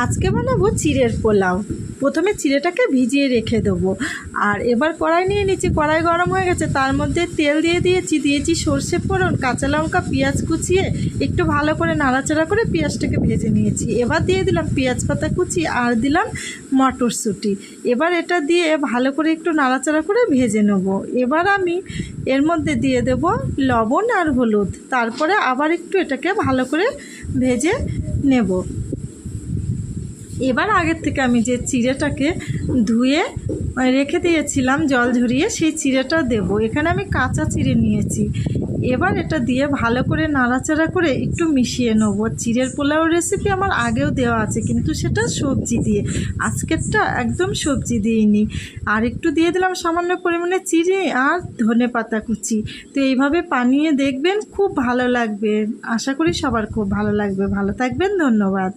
আজকে বানাবো চিড়ের পোলাও। প্রথমে চিড়েটাকে ভিজিয়ে রেখে দেবো। আর এবার কড়াই নিয়ে নিচ্ছি, কড়াই গরম হয়ে গেছে, তার মধ্যে তেল দিয়ে দিয়েছি সর্ষে ফোড়ন, কাঁচা লঙ্কা, পেঁয়াজ কুচিয়ে একটু ভালো করে নাড়াচাড়া করে পেঁয়াজটাকে ভেজে নিয়েছি। এবার দিয়ে দিলাম পেঁয়াজ পাতা কুচি আর দিলাম মটরশুঁটি। এবার এটা দিয়ে ভালো করে একটু নাড়াচাড়া করে ভেজে নেব। এবার আমি এর মধ্যে দিয়ে দেব লবণ আর হলুদ, তারপরে আবার একটু এটাকে ভালো করে ভেজে নেব। এবার আগের থেকে আমি যে চিড়েটাকে ধুয়ে রেখে দিয়েছিলাম জল ঝরিয়ে, সেই চিড়েটা দেব। এখানে আমি কাঁচা চিড়ে নিয়েছি। এবার এটা দিয়ে ভালো করে নাড়াচাড়া করে একটু মিশিয়ে নেব। চিড়ের পোলাও রেসিপি আমার আগেও দেওয়া আছে, কিন্তু সেটা সবজি দিয়ে, আজকেরটা একদম সবজি দিইনি। আর একটু দিয়ে দিলাম সামান্য পরিমাণে চিড়ে আর ধনে পাতা কুচি। তো এইভাবে বানিয়ে দেখবেন, খুব ভালো লাগবে। আশা করি সবার খুব ভালো লাগবে। ভালো থাকবেন, ধন্যবাদ।